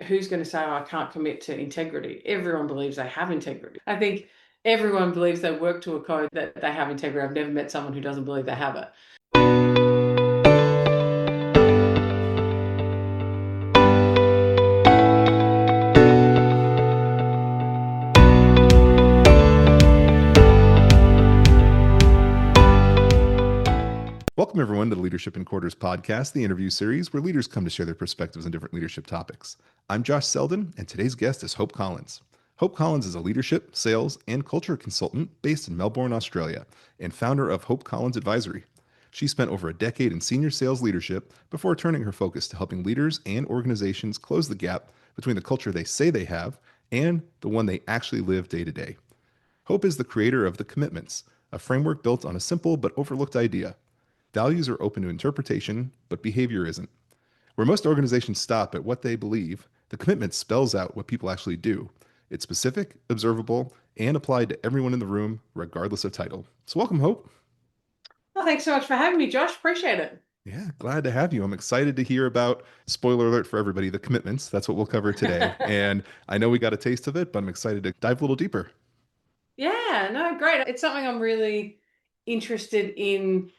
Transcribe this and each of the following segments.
who's going to say, oh, I can't commit to integrity? Everyone believes they have integrity. I think everyone believes they work to a code that they have integrity. I've never met someone who doesn't believe they have it. Welcome, everyone, to the Leadership in Quarters podcast, the interview series where leaders come to share their perspectives on different leadership topics. I'm Josh Seldin, and today's guest is Hope Collins. Hope Collins is a leadership, sales, and culture consultant based in Melbourne, Australia, and founder of Hope Collins Advisory. She spent over a decade in senior sales leadership before turning her focus to helping leaders and organizations close the gap between the culture they say they have and the one they actually live day to day. Hope is the creator of The Commitments, a framework built on a simple but overlooked idea. Values are open to interpretation, but behavior isn't. Where most organizations stop at what they believe, the commitment spells out what people actually do. It's specific, observable, and applied to everyone in the room, regardless of title. So welcome, Hope. Well, thanks so much for having me, Josh. Appreciate it. Yeah, glad to have you. I'm excited to hear about, spoiler alert for everybody, the commitments. That's what we'll cover today. And I know we got a taste of it, but I'm excited to dive a little deeper. Yeah, no, great. It's something I'm really interested in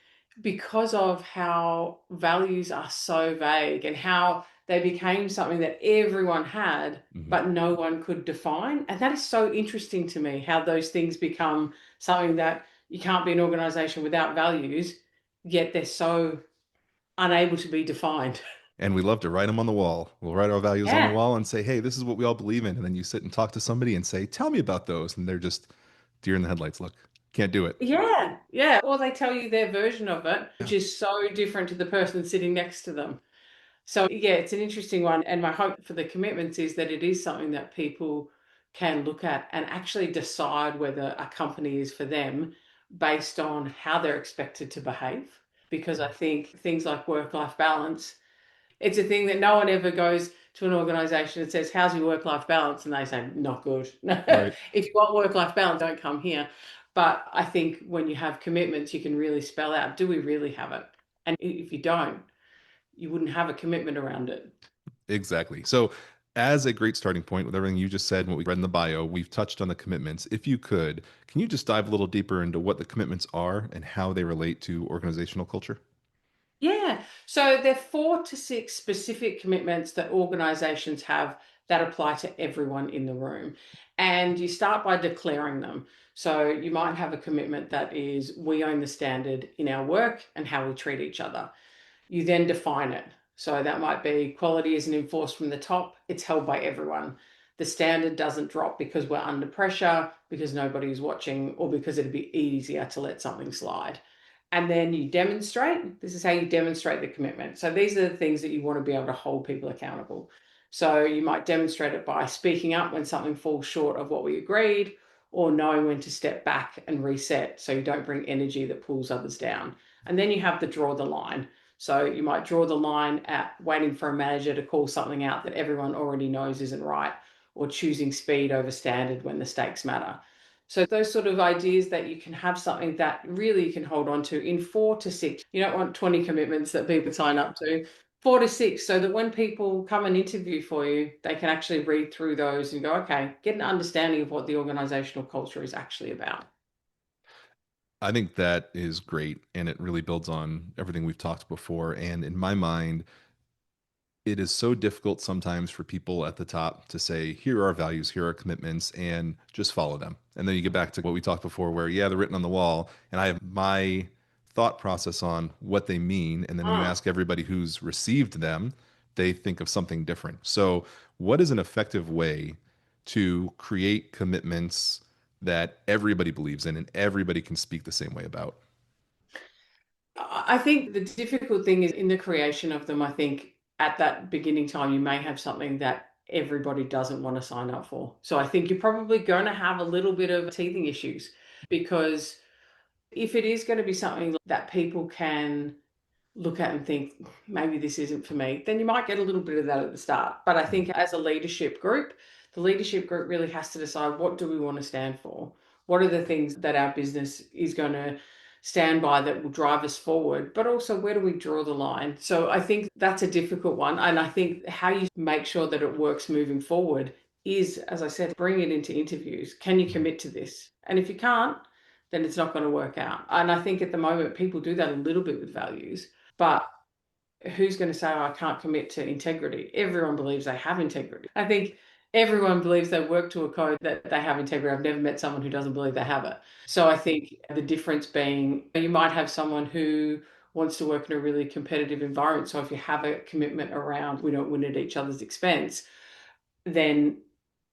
because of how values are so vague and how they became something that everyone had, but no one could define. And that is so interesting to me, how those things become something that you can't be an organization without values, yet they're so unable to be defined. And we love to write them on the wall. We'll write our values on the Yeah. wall and say, hey, this is what we all believe in. And then you sit and talk to somebody and say, tell me about those. And they're just deer in the headlights. Look, can't do it. Yeah, yeah. Or they tell you their version of it, Yeah. which is so different to the person sitting next to them. So, yeah, it's an interesting one. And my hope for the commitments is that it is something that people can look at and actually decide whether a company is for them based on how they're expected to behave. Because I think things like work-life balance, it's a thing that no one ever goes to an organization and says, how's your work-life balance? And they say, not good. Right. If you want work-life balance, don't come here. But I think when you have commitments, you can really spell out, do we really have it? And if you don't, you wouldn't have a commitment around it. Exactly. So, as a great starting point with everything you just said and what we read in the bio, we've touched on the commitments. If you could, can you just dive a little deeper into what the commitments are and how they relate to organizational culture? Yeah. So there are 4 to 6 specific commitments that organizations have that apply to everyone in the room. And you start by declaring them. So you might have a commitment that is, we own the standard in our work and how we treat each other. You then define it. So that might be quality isn't enforced from the top, it's held by everyone. The standard doesn't drop because we're under pressure, because nobody is watching, or because it'd be easier to let something slide. And then you demonstrate. This is how you demonstrate the commitment. So these are the things that you want to be able to hold people accountable. So you might demonstrate it by speaking up when something falls short of what we agreed, or knowing when to step back and reset so you don't bring energy that pulls others down. And then you have the draw the line. So you might draw the line at waiting for a manager to call something out that everyone already knows isn't right, or choosing speed over standard when the stakes matter. So those sort of ideas that you can have something that really you can hold on to in 4 to 6. You don't want 20 commitments that people sign up to. 4 to 6, so that when people come and interview for you, they can actually read through those and go, okay, get an understanding of what the organizational culture is actually about. I think that is great. And it really builds on everything we've talked before. And in my mind, it is so difficult sometimes for people at the top to say, here are our values, here are our commitments, and just follow them. And then you get back to what we talked before, where, yeah, they're written on the wall, and I have my thought process on what they mean. And then when you Ah. ask everybody who's received them, they think of something different. So, what is an effective way to create commitments that everybody believes in and everybody can speak the same way about? I think the difficult thing is in the creation of them. I think at that beginning time, you may have something that everybody doesn't want to sign up for. So I think you're probably going to have a little bit of teething issues, because if it is going to be something that people can look at and think, maybe this isn't for me, then you might get a little bit of that at the start. But I think as a leadership group, the leadership group really has to decide, what do we want to stand for? What are the things that our business is going to stand by that will drive us forward, but also where do we draw the line? So I think that's a difficult one. And I think how you make sure that it works moving forward is, as I said, bring it into interviews. Can you commit to this? And if you can't, then it's not going to work out. And I think at the moment people do that a little bit with values, but who's going to say, oh, I can't commit to integrity? Everyone believes they have integrity. I think everyone believes they work to a code that they have integrity. I've never met someone who doesn't believe they have it. So I think the difference being you might have someone who wants to work in a really competitive environment. So if you have a commitment around we don't win at each other's expense, then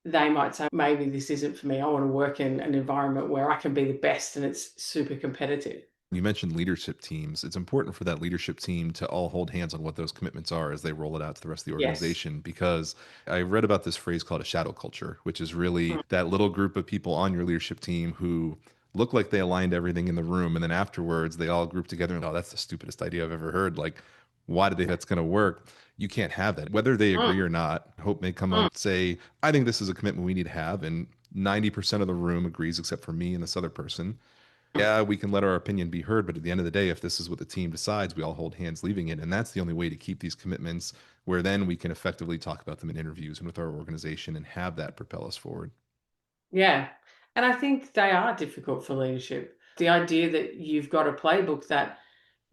they might say, maybe this isn't for me. I want to work in an environment where I can be the best and it's super competitive. You mentioned leadership teams. It's important for that leadership team to all hold hands on what those commitments are as they roll it out to the rest of the Yes. organization. Because I read about this phrase called a shadow culture, which is really that little group of people on your leadership team who look like they aligned everything in the room. And then afterwards, they all group together and, oh, that's the stupidest idea I've ever heard. Like, why do they think that's going to work? You can't have that. Whether they agree Mm, or not, Hope may come on mm. and say, I think this is a commitment we need to have. And 90% of the room agrees except for me and this other person. Yeah, we can let our opinion be heard, but at the end of the day, if this is what the team decides, we all hold hands leaving it. And that's the only way to keep these commitments where then we can effectively talk about them in interviews and with our organization and have that propel us forward. Yeah. And I think they are difficult for leadership. The idea that you've got a playbook that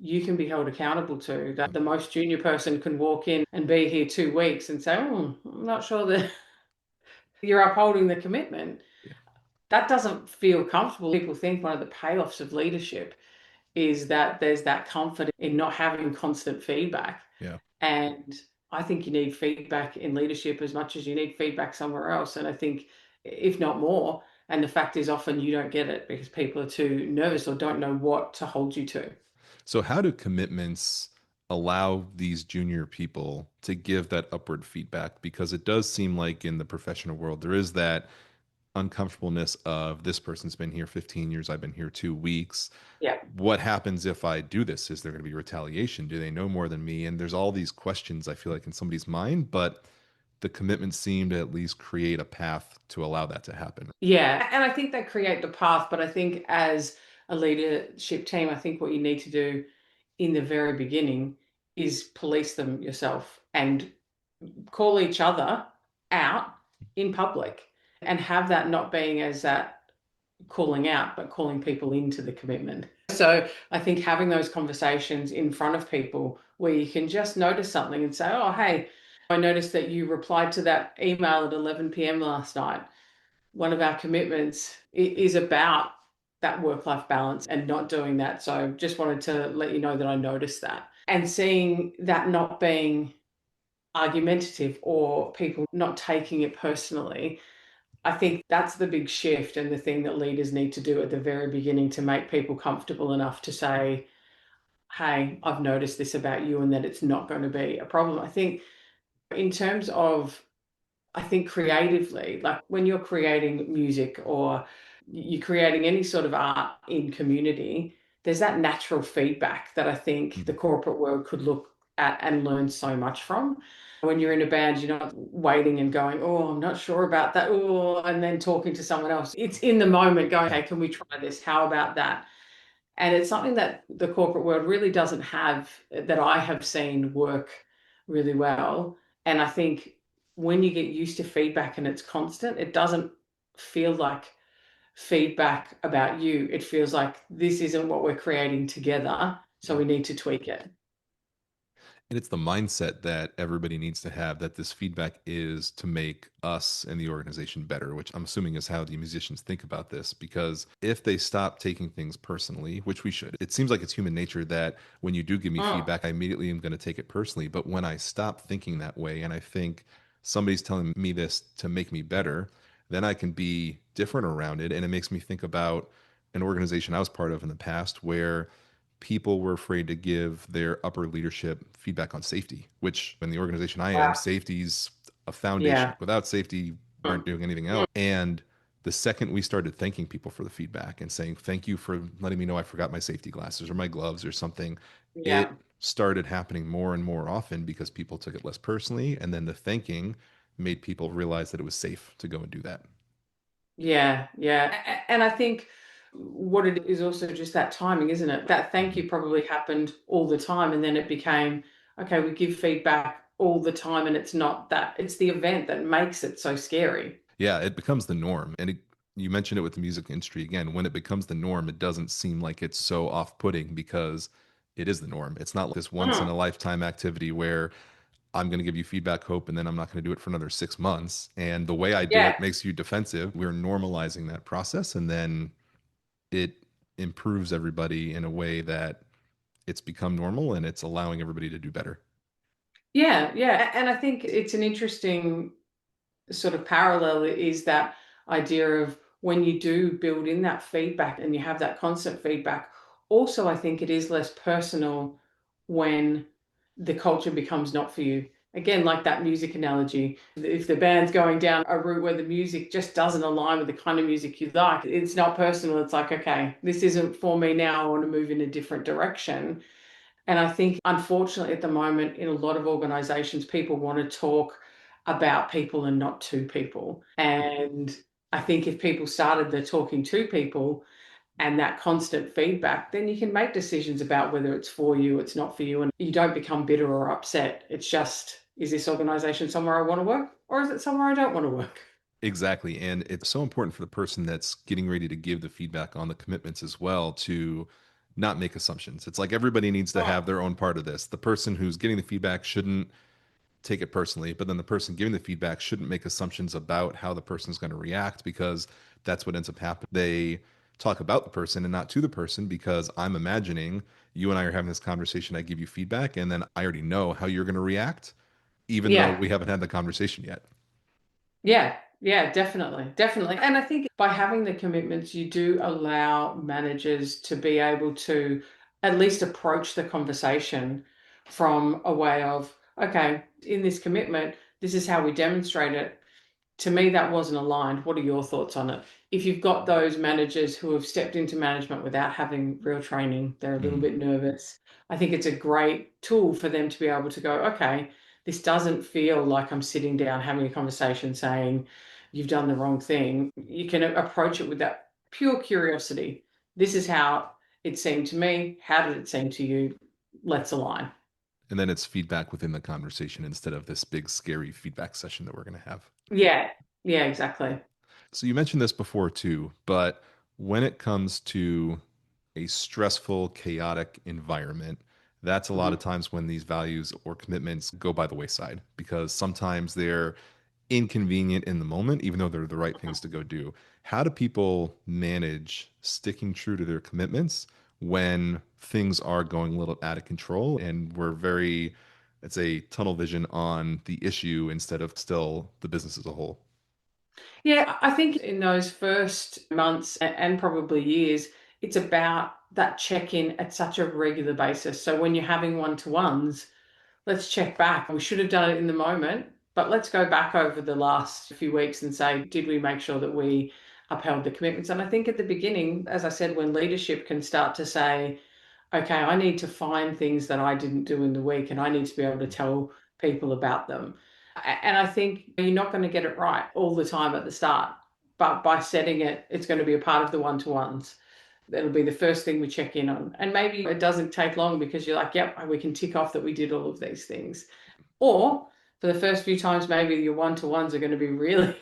you can be held accountable to, that the most junior person can walk in and be here 2 weeks and say, oh, I'm not sure that you're upholding the commitment. Yeah. That doesn't feel comfortable. People think one of the payoffs of leadership is that there's that comfort in not having constant feedback. Yeah. And I think you need feedback in leadership as much as you need feedback somewhere else. And I think, if not more, and the fact is often you don't get it because people are too nervous or don't know what to hold you to. So, how do commitments allow these junior people to give that upward feedback? Because it does seem like in the professional world, there is that uncomfortableness of this person's been here 15 years, I've been here 2 weeks. Yeah. What happens if I do this? Is there going to be retaliation? Do they know more than me? And there's all these questions I feel like in somebody's mind, but the commitments seem to at least create a path to allow that to happen. Yeah. And I think they create the path, but I think as a leadership team, I think what you need to do in the very beginning is police them yourself and call each other out in public and have that not being as that calling out, but calling people into the commitment. So I think having those conversations in front of people where you can just notice something and say, oh, hey, I noticed that you replied to that email at 11 p.m. last night. One of our commitments is about that work-life balance and not doing that. So just wanted to let you know that I noticed that. And seeing that not being argumentative or people not taking it personally, I think that's the big shift and the thing that leaders need to do at the very beginning to make people comfortable enough to say, hey, I've noticed this about you and that it's not going to be a problem. I think in terms of, I think creatively, like when you're creating music or you're creating any sort of art in community, there's that natural feedback that I think the Mhm. corporate world could look at and learn so much from. When you're in a band, you're not waiting and going, oh, I'm not sure about that. Oh, and then talking to someone else. It's in the moment going, Yeah. hey, can we try this? How about that? And it's something that the corporate world really doesn't have that I have seen work really well. And I think when you get used to feedback and it's constant, it doesn't feel like feedback about you. It feels like this isn't what we're creating together. So Yeah. we need to tweak it. And it's the mindset that everybody needs to have that this feedback is to make us and the organization better, which I'm assuming is how the musicians think about this. Because if they stop taking things personally, which we should, it seems like it's human nature that when you do give me Mm, feedback, I immediately am going to take it personally. But when I stop thinking that way and I think somebody's telling me this to make me better, then I can be different around it. And it makes me think about an organization I was part of in the past where people were afraid to give their upper leadership feedback on safety, which in the organization I am, wow. safety's a foundation. Yeah. Without safety, we aren't Mm, doing anything else. And the second we started thanking people for the feedback and saying, thank you for letting me know I forgot my safety glasses or my gloves or something, yeah. it started happening more and more often because people took it less personally. And then the thanking made people realize that it was safe to go and do that. Yeah. Yeah. And I think What it is also just that timing, isn't it? That thank Mhm. you probably happened all the time, and then it became, okay, we give feedback all the time, and it's not that, it's the event that makes it so scary. Yeah, it becomes the norm. And you mentioned it with the music industry again. When it becomes the norm, it doesn't seem like it's so off-putting because it is the norm. It's not like this once in Mm. a lifetime activity where I'm going to give you feedback, hope, and then I'm not going to do it for another 6 months. And the way I do Yeah. it makes you defensive. We're normalizing that process, and then it improves everybody in a way that it's become normal and it's allowing everybody to do better. Yeah, yeah. And I think it's an interesting sort of parallel is that idea of when you do build in that feedback and you have that constant feedback. Also, I think it is less personal when the culture becomes not for you. Again, like that music analogy, if the band's going down a route where the music just doesn't align with the kind of music you like, it's not personal. It's like, okay, this isn't for me now. I want to move in a different direction. And I think, unfortunately, at the moment, in a lot of organizations, people want to talk about people and not to people. And I think if people started the talking to people and that constant feedback, then you can make decisions about whether it's for you, it's not for you, and you don't become bitter or upset. It's just, is this organization somewhere I want to work, or is it somewhere I don't want to work? Exactly. And it's so important for the person that's getting ready to give the feedback on the commitments as well to not make assumptions. It's like everybody needs to have their own part of this. The person who's getting the feedback shouldn't take it personally, but then the person giving the feedback shouldn't make assumptions about how the person's going to react because that's what ends up happening. They talk about the person and not to the person because I'm imagining you and I are having this conversation. I give you feedback, and then I already know how you're going to react, even though Yeah. we haven't had the conversation yet. Yeah, yeah, definitely, definitely. And I think by having the commitments, you do allow managers to be able to at least approach the conversation from a way of, okay, in this commitment, this is how we demonstrate it. To me, that wasn't aligned. What are your thoughts on it? If you've got those managers who have stepped into management without having real training, they're a little Mhm. bit nervous. I think it's a great tool for them to be able to go, okay, this doesn't feel like I'm sitting down having a conversation saying, you've done the wrong thing. You can approach it with that pure curiosity. This is how it seemed to me. How did it seem to you? Let's align. And then it's feedback within the conversation instead of this big, scary feedback session that we're going to have. Yeah, yeah, exactly. So you mentioned this before too, but when it comes to a stressful, chaotic environment, that's a lot of Mhm. times when these values or commitments go by the wayside because sometimes they're inconvenient in the moment, even though they're the right things to go do. How do people manage sticking true to their commitments when things are going a little out of control and we're very, it's a tunnel vision on the issue instead of still the business as a whole? Yeah, I think in those first months and probably years, it's about that check in at such a regular basis. So when you're having one-to-ones, let's check back. We should have done it in the moment, but let's go back over the last few weeks and say, did we make sure that we upheld the commitments? And I think at the beginning, as I said, when leadership can start to say, okay, I need to find things that I didn't do in the week and I need to be able to tell people about them. And I think you're not going to get it right all the time at the start, but by setting it, it's going to be a part of the one-to-ones. That'll be the first thing we check in on. And maybe it doesn't take long because you're like, yep, we can tick off that we did all of these things. Or for the first few times, maybe your one-to-ones are going to be really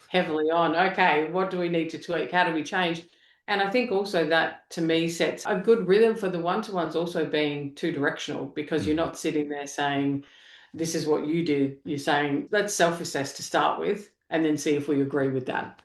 heavily on, okay, what do we need to tweak? How do we change? And I think also that to me sets a good rhythm for the one-to-ones also being two directional because you're Mhm. not sitting there saying, this is what you did. You're saying, let's self-assess to start with and then see if we agree with that.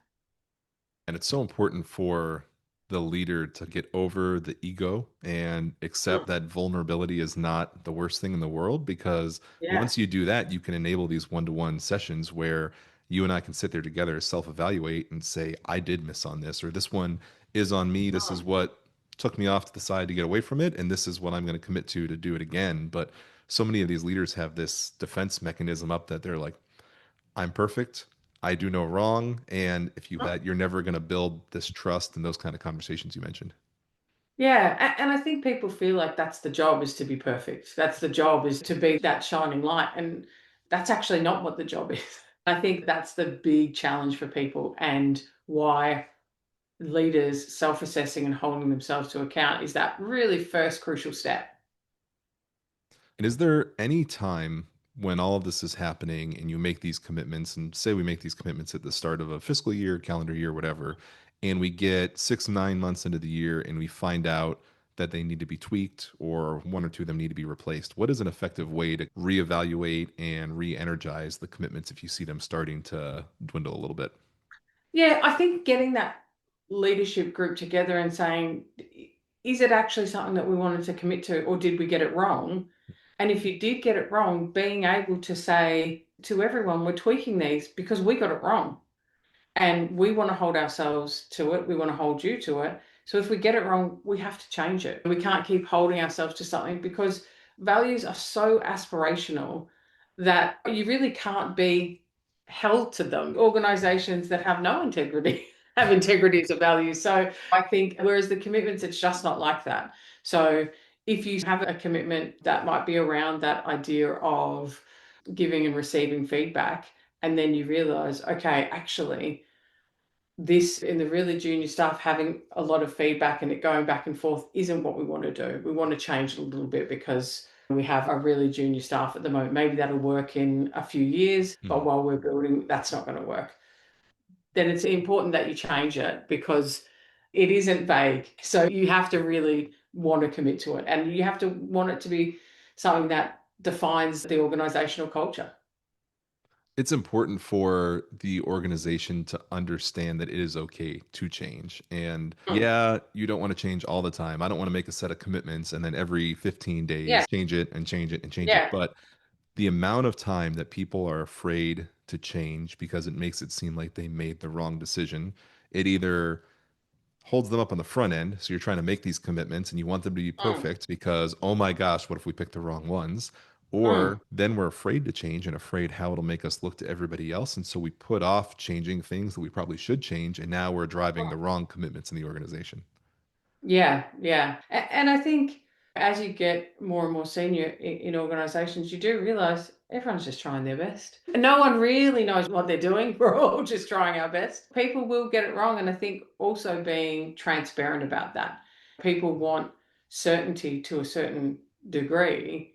And it's so important for the leader to get over the ego and accept Mm. that vulnerability is not the worst thing in the world because Yeah. once you do that, you can enable these one-to-one sessions where you and I can sit there together, self-evaluate and say, I did miss on this, or this one is on me. This is Mm. what took me off to the side to get away from it, and this is what I'm going to commit to do it again. But so many of these leaders have this defense mechanism up that they're like, I'm perfect. I do no wrong. And if you had, you're never going to build this trust and those kind of conversations you mentioned. Yeah, and I think people feel like that's the job is to be perfect. That's the job is to be that shining light. And that's actually not what the job is. I think that's the big challenge for people and why. leaders self-assessing and holding themselves to account is that really first crucial step. And is there any time when all of this is happening and you make these commitments, and say we make these commitments at the start of a fiscal year, calendar year, whatever, and we get 6, 9 months into the year and we find out that they need to be tweaked or one or two of them need to be replaced? What is an effective way to reevaluate and re energize the commitments if you see them starting to dwindle a little bit? Yeah, I think getting that leadership group together and saying, is it actually something that we wanted to commit to, or did we get it wrong? And if you did get it wrong, being able to say to everyone, we're tweaking these because we got it wrong. And we want to hold ourselves to it. We want to hold you to it. So if we get it wrong, we have to change it. We can't keep holding ourselves to something because values are so aspirational that you really can't be held to them. Organizations that have no integrity have integrity as a value. So I think, whereas the commitments, it's just not like that. So if you have a commitment that might be around that idea of giving and receiving feedback, and then you realize, okay, actually, this in the really junior staff having a lot of feedback and it going back and forth isn't what we want to do. We want to change it a little bit because we have a really junior staff at the moment. Maybe that'll work in a few years, but Mhm. while we're building, that's not going to work. Then it's important that you change it because it isn't vague. So you have to really want to commit to it, and you have to want it to be something that defines the organizational culture. It's important for the organization to understand that it is okay to change. And Mm. yeah, you don't want to change all the time. I don't want to make a set of commitments and then every 15 Yeah. days change it and change it and change it. Yeah. But the amount of time that people are afraid to change because it makes it seem like they made the wrong decision, it either holds them up on the front end. So you're trying to make these commitments and you want them to be Mm. perfect because, oh my gosh, what if we pick the wrong ones? Mm. Or then we're afraid to change and afraid how it'll make us look to everybody else. And so we put off changing things that we probably should change. And now we're driving the wrong commitments in the organization. Yeah, yeah. And I think as you get more and more senior in organizations, you do realize everyone's just trying their best. And no one really knows what they're doing. We're all just trying our best. People will get it wrong. And I think also being transparent about that. People want certainty to a certain degree.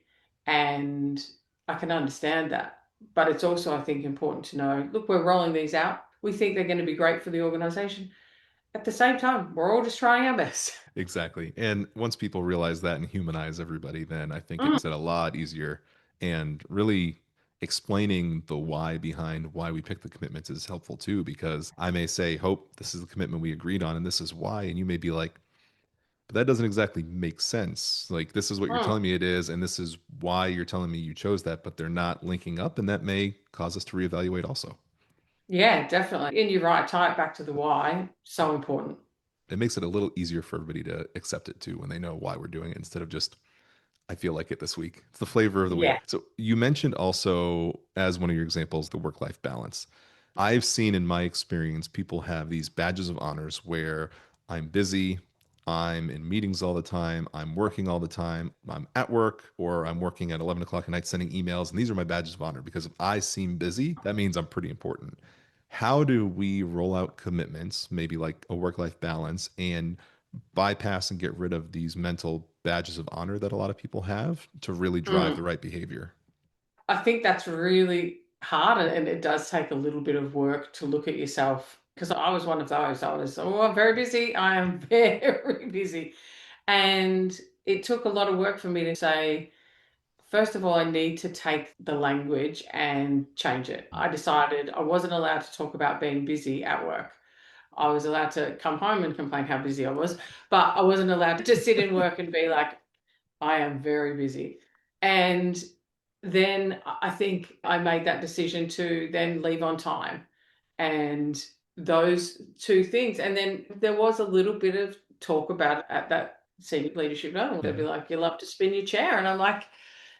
And I can understand that. But it's also, I think, important to know, look, we're rolling these out. We think they're going to be great for the organization. At the same time, we're all just trying our best. Exactly. And once people realize that and humanize everybody, then I think it Mm. makes it a lot easier. And really explaining the why behind why we pick the commitments is helpful too, because I may say, Hope, this is the commitment we agreed on, and this is why. And you may be like, but that doesn't exactly make sense. Like, this is what you're Mm. telling me it is, and this is why you're telling me you chose that, but they're not linking up. And that may cause us to reevaluate also. Yeah, definitely. And you're right, tie it back to the why. So important. It makes it a little easier for everybody to accept it too when they know why we're doing it instead of just I feel like it this week. It's the flavor of the week. Yeah. So you mentioned also as one of your examples the work-life balance. I've seen in my experience people have these badges of honors where I'm busy, I'm in meetings all the time, I'm working all the time, I'm at work, or I'm working at 11 o'clock at night sending emails. And these are my badges of honor because if I seem busy, that means I'm pretty important. How do we roll out commitments, maybe like a work-life balance, and bypass and get rid of these mental badges of honor that a lot of people have to really drive Mm. the right behavior? I think that's really hard, and it does take a little bit of work to look at yourself. Because I was one of those. I was, oh, I'm very busy. I am very busy. And it took a lot of work for me to say, first of all, I need to take the language and change it. I decided I wasn't allowed to talk about being busy at work. I was allowed to come home and complain how busy I was, but I wasn't allowed to just sit in work and be like, I am very busy. And then I think I made that decision to then leave on time. And those two things. And then there was a little bit of talk about it at that senior leadership level. They'd Mhm. be like, you love to spin your chair. And I'm like,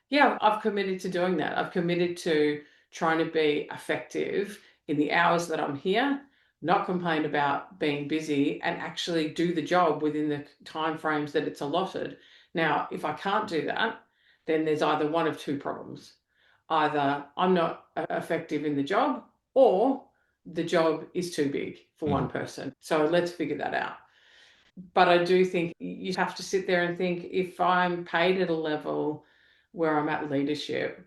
yeah, I've committed to doing that. I've committed to trying to be effective in the hours that I'm here, not complain about being busy, and actually do the job within the time frames that it's allotted. Now, if I can't do that, then there's either one of two problems. Either I'm not effective in the job, or the job is too big for Mhm. one person. So let's figure that out. But I do think you have to sit there and think, if I'm paid at a level where I'm at leadership,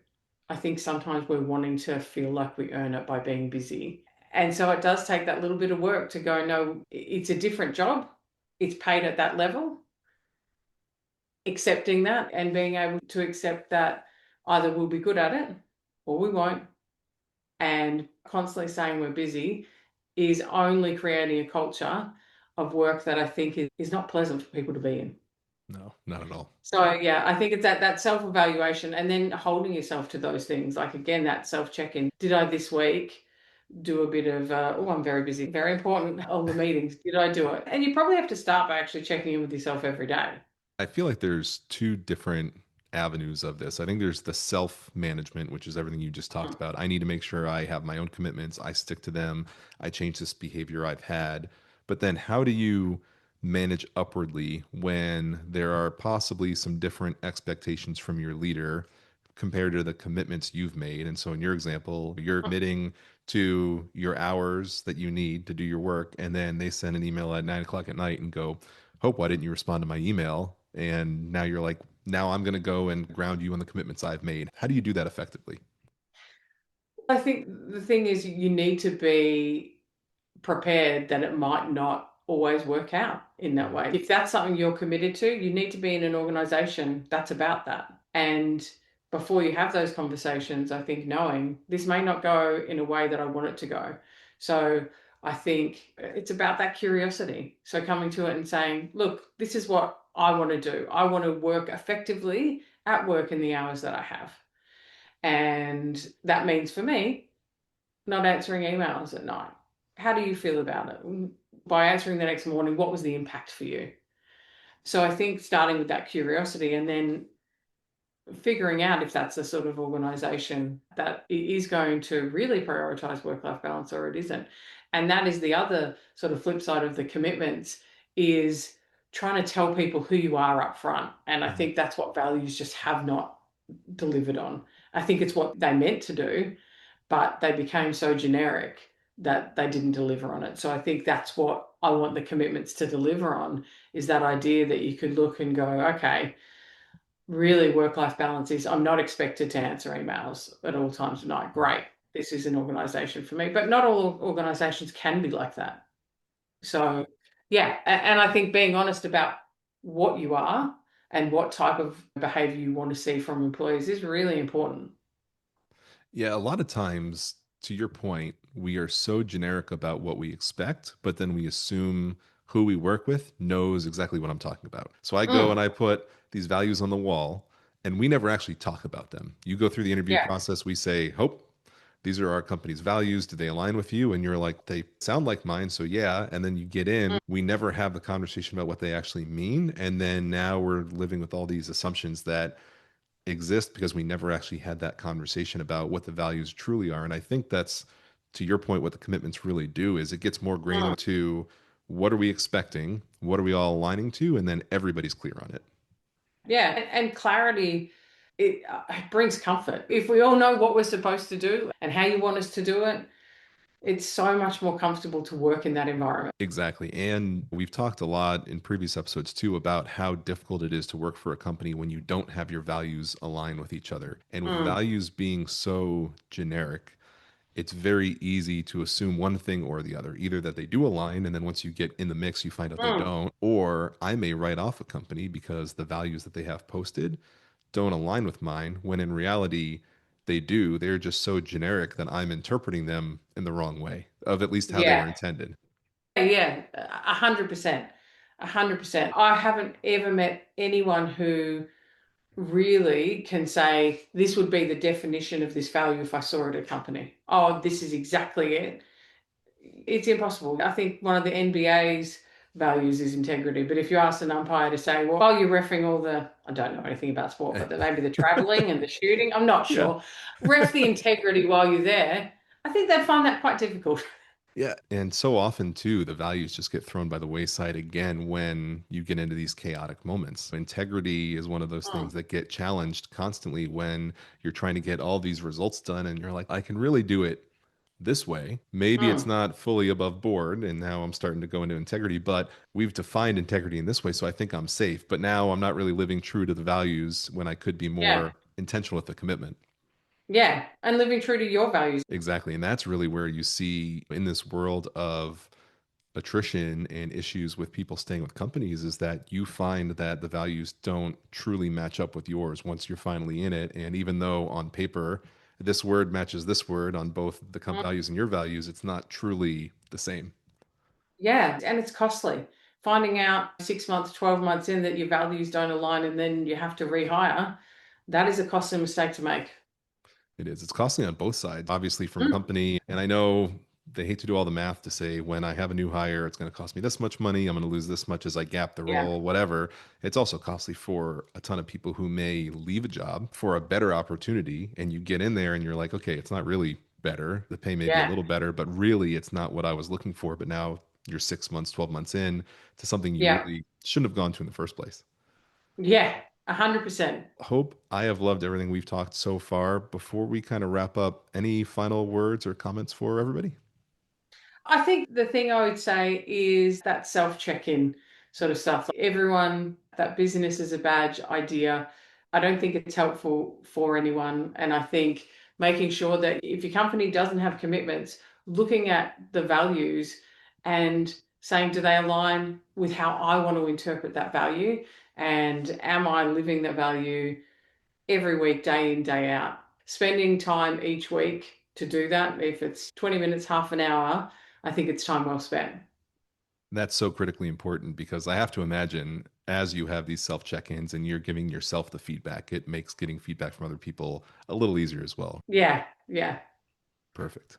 I think sometimes we're wanting to feel like we earn it by being busy. And so it does take that little bit of work to go, no, it's a different job. It's paid at that level. Accepting that and being able to accept that either we'll be good at it or we won't. And constantly saying we're busy is only creating a culture of work that I think is not pleasant for people to be in. No, not at all. So yeah, I think it's that self-evaluation and then holding yourself to those things. Like again, that self-check-in. Did I this week do a bit of oh, I'm very busy, very important on the meetings. Did I do it? And you probably have to start by actually checking in with yourself every day. I feel like there's two different avenues of this. I think there's the self management, which is everything you just talked about. I need to make sure I have my own commitments, I stick to them, I change this behavior I've had. But then how do you manage upwardly when there are possibly some different expectations from your leader compared to the commitments you've made? And so in your example, you're admitting to your hours that you need to do your work, and then they send an email at 9 o'clock at night and go, Hope, why didn't you respond to my email? And now you're like, now I'm going to go and ground you on the commitments I've made. How do you do that effectively? I think the thing is you need to be prepared that it might not always work out in that way. If that's something you're committed to, you need to be in an organization that's about that. And before you have those conversations, I think knowing this may not go in a way that I want it to go. So I think it's about that curiosity. So coming to it and saying, look, this is what I want to do. I want to work effectively at work in the hours that I have. And that means for me, not answering emails at night. How do you feel about it? By answering the next morning, what was the impact for you? So I think starting with that curiosity and then figuring out if that's the sort of organization that is going to really prioritize work-life balance or it isn't. And that is the other sort of flip side of the commitments, is trying to tell people who you are up front. And I Mhm. think that's what values just have not delivered on. I think it's what they meant to do, but they became so generic that they didn't deliver on it. So I think that's what I want the commitments to deliver on, is that idea that you could look and go, okay, really work-life balance is I'm not expected to answer emails at all times of night. Great. This is an organization for me. But not all organizations can be like that. So yeah, and I think being honest about what you are and what type of behavior you want to see from employees is really important. Yeah, a lot of times, to your point, we are so generic about what we expect, but then we assume who we work with knows exactly what I'm talking about. So I go Mm, and I put these values on the wall, and we never actually talk about them. You go through the interview yeah. process, we say, Hope, these are our company's values. Do they align with you? And you're like, they sound like mine. So yeah. And then you get in, Mm, we never have the conversation about what they actually mean. And then now we're living with all these assumptions that exist because we never actually had that conversation about what the values truly are. And I think that's, to your point, what the commitments really do is it gets more mm. granular to what are we expecting? What are we all aligning to? And then everybody's clear on it. Yeah, and clarity, it brings comfort. If we all know what we're supposed to do and how you want us to do it, it's so much more comfortable to work in that environment. Exactly. And we've talked a lot in previous episodes too about how difficult it is to work for a company when you don't have your values align with each other. And with Mm, values being so generic, it's very easy to assume one thing or the other, either that they do align, and then once you get in the mix, you find out they mm. don't, or I may write off a company because the values that they have posted don't align with mine, when in reality, they do. They're just so generic that I'm interpreting them in the wrong way of at least how they were Yeah, intended. yeah, 100%. 100%. I haven't ever met anyone who really can say this would be the definition of this value if I saw it at a company. Oh, this is exactly it. It's impossible. I think one of the NBA's values is integrity. But if you ask an umpire to say, well, while you're refereeing all the, I don't know anything about sport, but maybe the traveling and the shooting, I'm not Yeah. sure. Ref the integrity while you're there. I think they'd find that quite difficult. Yeah. And so often, too, the values just get thrown by the wayside again when you get into these chaotic moments. Integrity is one of those things Mm, that get challenged constantly when you're trying to get all these results done and you're like, I can really do it this way. Maybe it's Mm. not fully above board, and now I'm starting to go into integrity, but we've defined integrity in this way, so I think I'm safe. But now I'm not really living true to the values when I could be Yeah. more intentional with the commitment. Yeah. And living true to your values. Exactly. And that's really where you see in this world of attrition and issues with people staying with companies is that you find that the values don't truly match up with yours once you're finally in it. And even though on paper, this word matches this word on both the company values and your values, it's not truly the same. Yeah, and it's costly. Finding out 6 months, 12 months in that your values don't align and then you have to rehire, that is a costly mistake to make. It is. It's costly on both sides, obviously from Mm. company. And I know they hate to do all the math to say when I have a new hire, it's going to cost me this much money. I'm going to lose this much as I gap the Yeah, role, whatever. It's also costly for a ton of people who may leave a job for a better opportunity. And you get in there and you're like, okay, it's not really better. The pay may be a yeah, little better, but really it's not what I was looking for. But now you're 6 months, 12 months in to something you yeah, really shouldn't have gone to in the first place. yeah, 100%. Hope, I have loved everything we've talked so far. Before we kind of wrap up, any final words or comments for everybody? I think the thing I would say is that self check-in sort of stuff. Everyone, that business is a badge idea. I don't think it's helpful for anyone. And I think making sure that if your company doesn't have commitments, looking at the values and saying, do they align with how I want to interpret that value? And am I living that value every week, day in, day out? Spending time each week to do that, if it's 20 minutes, half an hour, I think it's time well spent. That's so critically important because I have to imagine as you have these self check ins and you're giving yourself the feedback, it makes getting feedback from other people a little easier as well. Yeah, yeah. Perfect.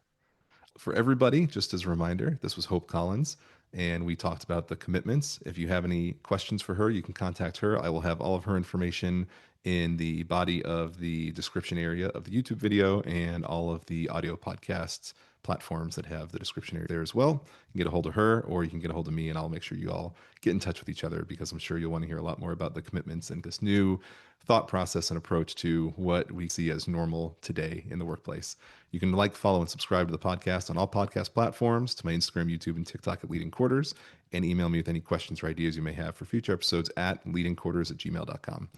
For everybody, just as a reminder, this was Hope Collins, and we talked about the commitments. If you have any questions for her, you can contact her. I will have all of her information in the body of the description area of the YouTube video and all of the audio podcasts platforms that have the description area there as well. You can get a hold of her or you can get a hold of me, and I'll make sure you all get in touch with each other because I'm sure you'll want to hear a lot more about the commitments and this new thought process and approach to what we see as normal today in the workplace. You can like, follow, and subscribe to the podcast on all podcast platforms, to my Instagram, YouTube, and TikTok at Leading Quarters, and email me with any questions or ideas you may have for future episodes at leadingquarters@gmail.com.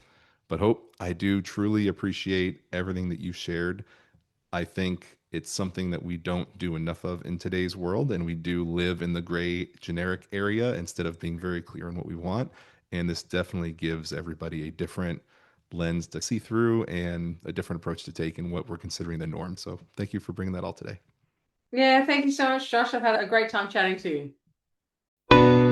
But Hope, I do truly appreciate everything that you shared. I think it's something that we don't do enough of in today's world, and we do live in the gray generic area instead of being very clear on what we want. And this definitely gives everybody a different lens to see through and a different approach to take in what we're considering the norm. So thank you for bringing that all today. Yeah, thank you so much, Josh. I've had a great time chatting to you.